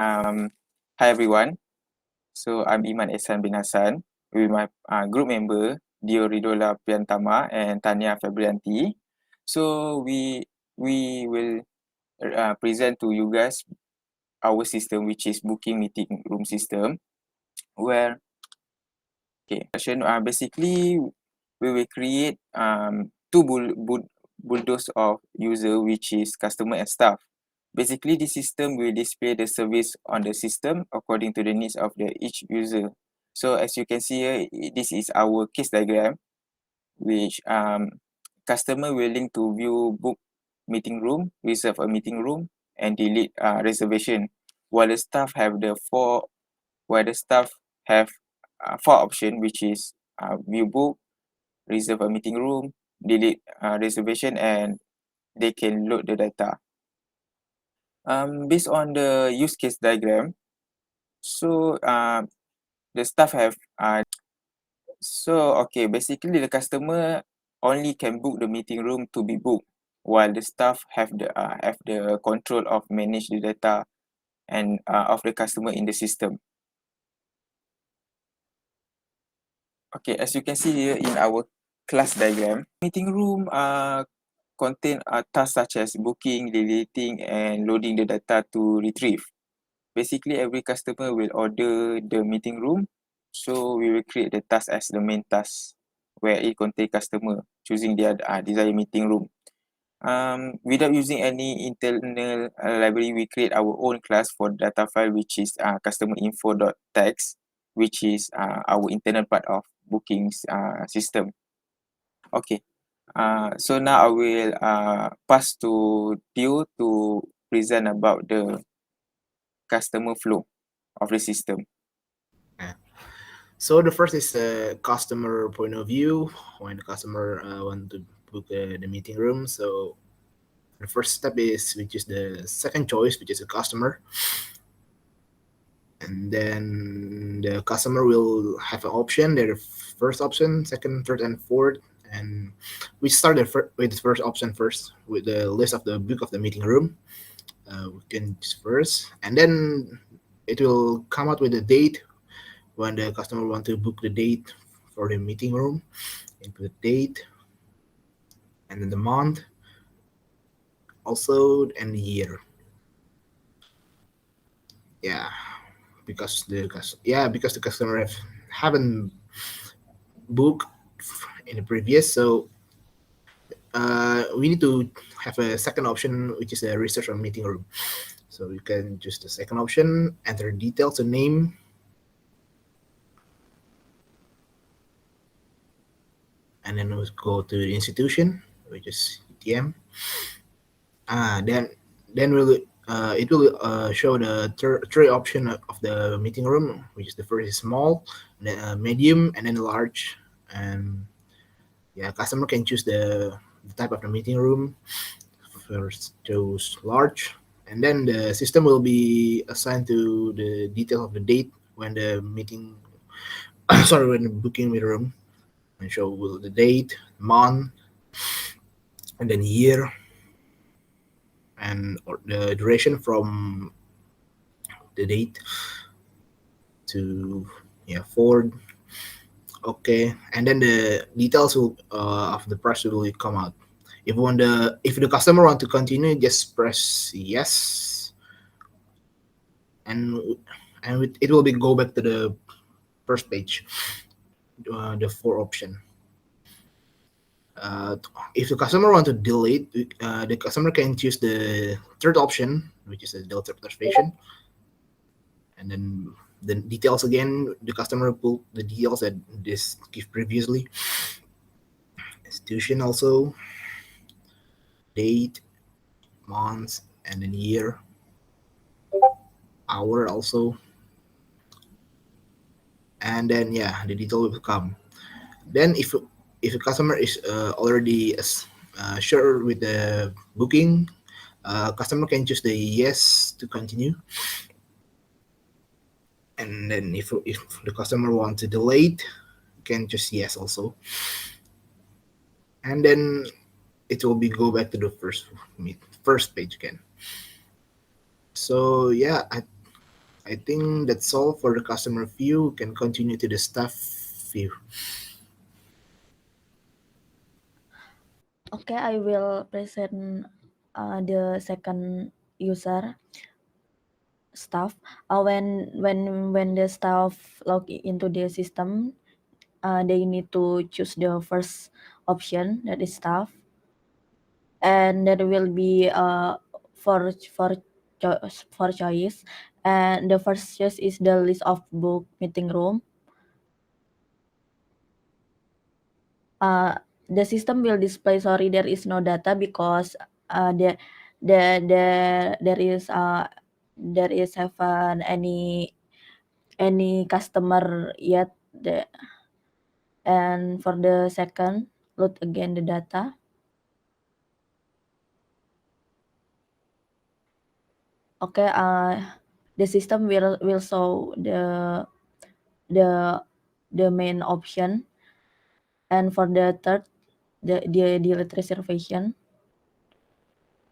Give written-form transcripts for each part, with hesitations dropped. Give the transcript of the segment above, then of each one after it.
Hi everyone. So I'm Iman Ehsan bin Hassan with my group member Dhio, Ridhola, Priantama and Thania, Febrianti. So we will present to you guys our system, which is booking meeting room system, where basically we will create two bulldoze of user, which is customer and staff. Basically, this system will display the service on the system according to the needs of each user. So as you can see here, this is our case diagram, which customer willing to view book meeting room, reserve a meeting room, and delete reservation, while the staff have four option, which is view book, reserve a meeting room, delete reservation, and they can load the data. Based on the use case diagram, so the staff have basically the customer only can book the meeting room to be booked, while the staff have the control of manage the data and of the customer in the system. Okay, as you can see here in our class diagram, meeting room contain tasks such as booking, deleting, and loading the data to retrieve. Basically, every customer will order the meeting room, so we will create the task as the main task, where it contain customer choosing their desired meeting room. Without using any internal library, we create our own class for data file, which is customer info.txt, which is our internal part of bookings system. Okay. So now I will pass to Dhio to present about the customer flow of the system. So the first is the customer point of view when the customer want to book the meeting room. So the first step is which is the second choice, which is the customer, and then the customer will have an option. Their first option, second, third, and fourth. And we start with the first option first with the list of the book of the meeting room. We can choose first, and then it will come out with the date when the customer want to book the date for the meeting room. Input date, and then the month, also, and the year. Yeah, because the customer haven't booked in the previous, so we need to have a second option, which is a research on meeting room. So you can choose the second option, enter details, the name, and then we'll go to the institution, which is ETM. Then it will show the three option of the meeting room, which is the first is small, then medium, and then large. And yeah, customer can choose the type of the meeting room. First choose large, and then the system will be assigned to the detail of the date when the meeting when the booking the room, and show the date, month, and then year, and the duration from the date to forward. Okay, and then the details will of the price will come out. If the customer want to continue, just press yes, and it will be go back to the first page, the four option. If the customer want to delete, the customer can choose the third option, which is the delete reservation, and then the details again. The customer put the details that this give previously. Institution also, date, months, and then year, hour also, and then the detail will come. Then if a customer is already sure with the booking, customer can choose the yes to continue. And then if the customer wants to delay it, can just yes also. And then it will be go back to the first page again. So I think that's all for the customer view. We can continue to the staff view. Okay, I will present the second user, staff. When the staff log into the system, they need to choose the first option, that is staff, and there will be for choice, and the first choice is the list of book meeting room. The system will display, sorry, there is no data because there is haven't any customer yet. And for the second, load again the data. Okay, the system will show the main option, and for the third, the delete reservation.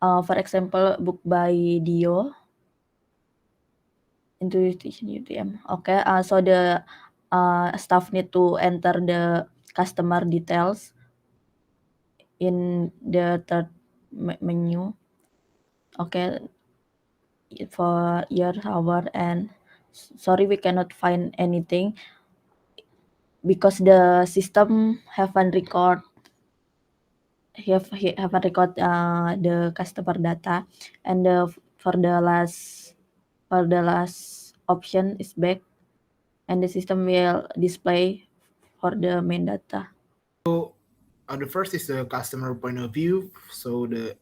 For example, book by Dhio into UTM. Okay, so the staff need to enter the customer details in the third menu. Okay, for year, hour, and sorry, we cannot find anything because the system haven't record the customer data, and for the last option is back, and the system will display for the main data. So the first is the customer point of view. So the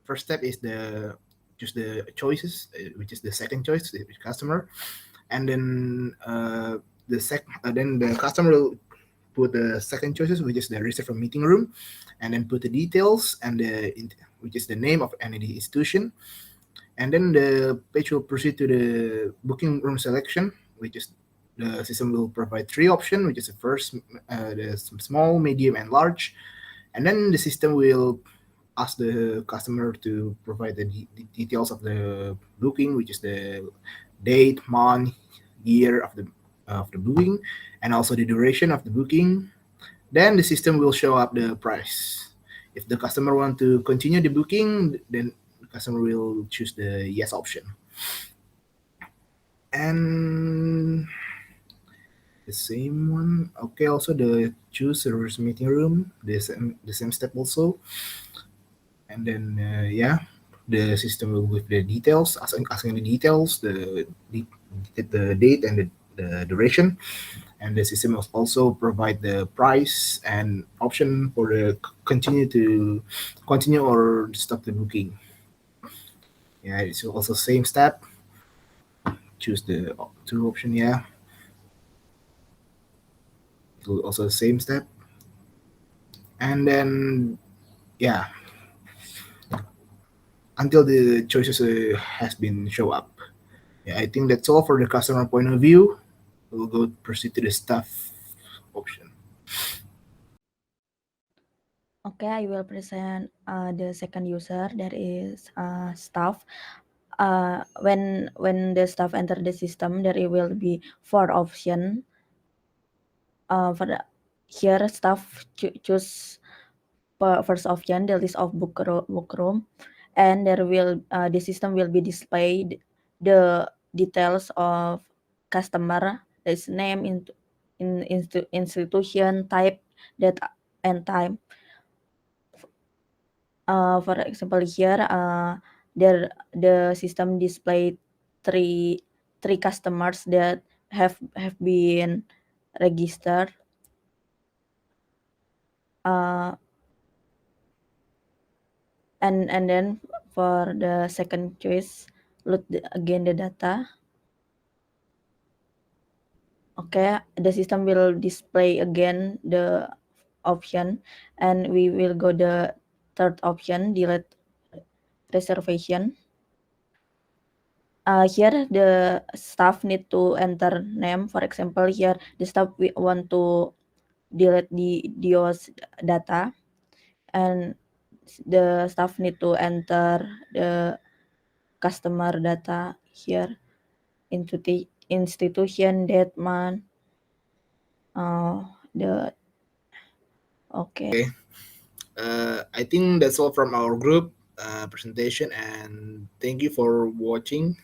first step is the choose the choices, which is the second choice, the customer, and then the customer will put the second choices, which is the reserve a meeting room, and then put the details and which is the name of any institution, and then the page will proceed to the booking room selection, which is the system will provide three options, which is the first, the small, medium, and large, and then the system will ask the customer to provide the details of the booking, which is the date, month, year of the booking, and also the duration of the booking. Then the system will show up the price. If the customer want to continue the booking, then the customer will choose the yes option. And the same one. Okay, also the choose the meeting room, the same step also. And then yeah, the system will give the details, asking the details, the date and the duration, and the system will also provide the price and option for the continue or stop the booking. Yeah, it's also same step. Choose the two option. Yeah, it will also the same step, and then yeah, until the choices has been show up. Yeah, I think that's all for the customer point of view. We'll go proceed to the staff option. Okay, I will present the second user, that is staff. When the staff enter the system, there will be 4 option. For here, staff choose first option, the list of book room, and there will the system will be displayed the details of customer, his name, institution, type, date, and time. For example, here the system display three customers that have been registered. And then for the second choice, load again the data. Okay, the system will display again the option, and we will go the third option, delete reservation. Here the staff need to enter name. For example, here the staff we want to delete the Dhio's data, and the staff need to enter the customer data here. institution that month. The okay. I think that's all from our group presentation, and thank you for watching.